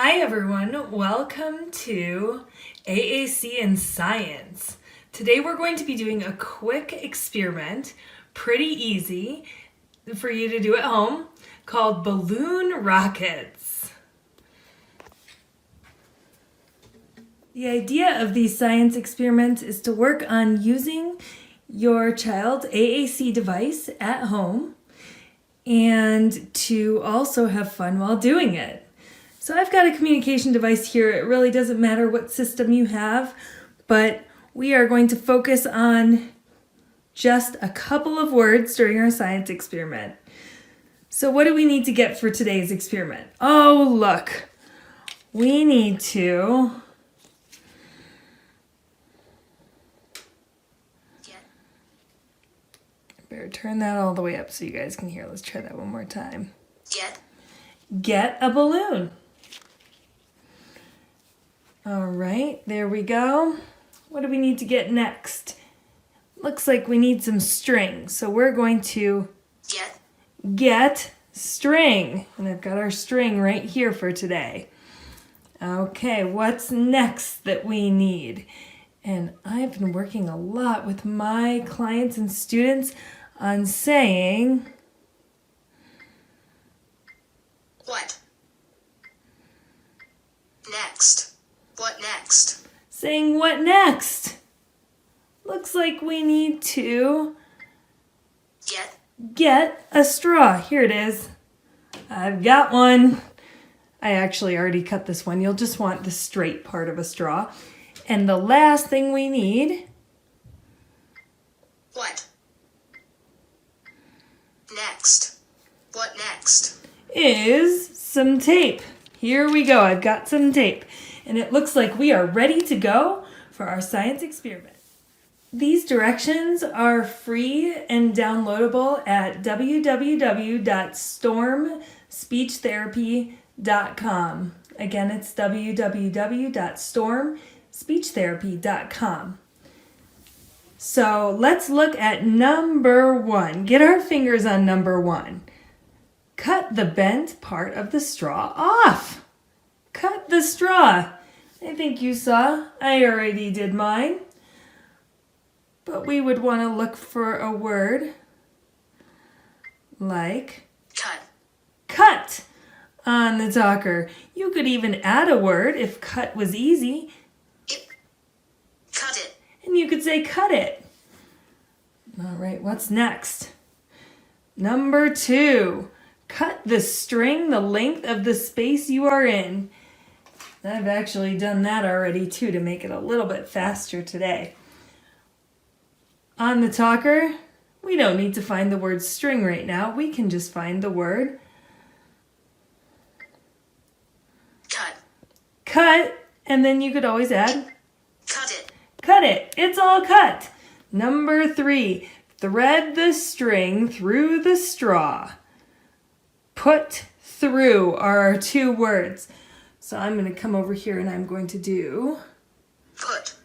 Hi everyone, welcome to AAC in Science. Today we're going to be doing a quick experiment, pretty easy for you to do at home, called balloon rockets. The idea of these science experiments is to work on using your child's AAC device at home and to also have fun while doing it. So I've got a communication device here. It really doesn't matter what system you have, but we are going to focus on just a couple of words during our science experiment. So what do we need to get for today's experiment? Oh, look, we need to better turn that all the way up so you guys can hear. Let's try that one more time. Get a balloon. All right, there we go. What do we need to get next? Looks like we need some string. So we're going to get string. And I've got our string right here for today. Okay, what's next that we need? And I've been working a lot with my clients and students on saying, what? Next. What next? Saying what next? Looks like we need to get a straw. Here it is. I've got one. I actually already cut this one. You'll just want the straight part of a straw. And the last thing we need. What? Next. What next? Is some tape. Here we go. I've got some tape. And it looks like we are ready to go for our science experiment. These directions are free and downloadable at www.stormspeechtherapy.com. Again, it's www.stormspeechtherapy.com. So let's look at number 1. Get our fingers on number 1. Cut the bent part of the straw off. Cut the straw. I think you saw. I already did mine. But we would want to look for a word like cut on the talker. You could even add a word if cut was easy. Cut it. And you could say cut it. All right, what's next? Number 2. Cut the string the length of the space you are in. I've actually done that already too to make it a little bit faster today. On the talker, we don't need to find the word string right now. We can just find the word cut, and then you could always add cut it. Cut it. It's all cut. Number 3, thread the string through the straw. Put through are our 2 words. So I'm going to come over here and I'm going to do Put.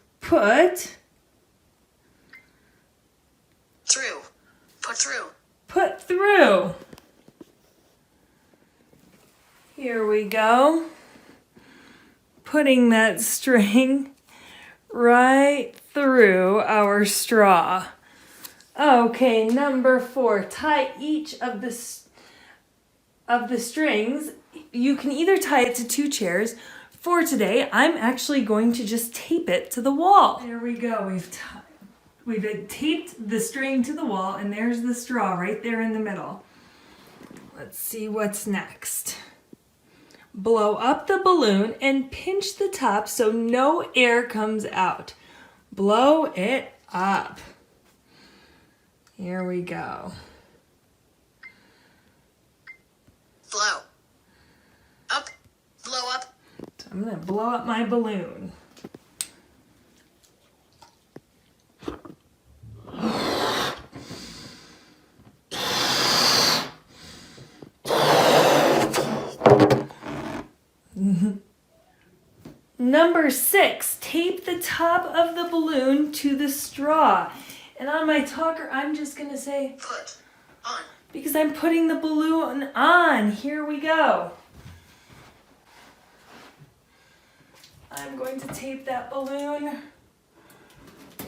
Through. Put through. Put through. Here we go. Putting that string right through our straw. Okay, number 4. Tie each of the strings. You can either tie it to 2 chairs. For today, I'm actually going to just tape it to the wall. There we go. We've taped the string to the wall, and there's the straw right there in the middle. Let's see what's next. Blow up the balloon and pinch the top so no air comes out. Blow it up. Here we go. Blow. Up. Blow up. So I'm going to blow up my balloon. Number 6, tape the top of the balloon to the straw. And on my talker, I'm just going to say Put on. Because I'm putting the balloon on. Here we go. I'm going to tape that balloon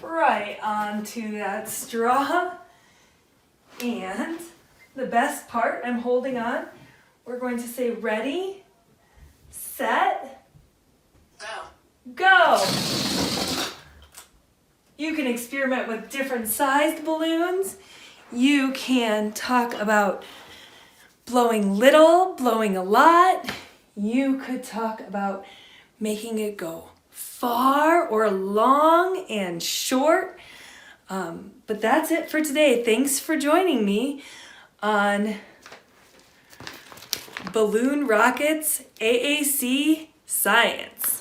right onto that straw. And the best part, I'm holding on. We're going to say ready, set, Go. go. You can experiment with different sized balloons. You can talk about blowing little, blowing a lot. You could talk about making it go far or long and short. But that's it for today. Thanks for joining me on Balloon Rockets AAC Science.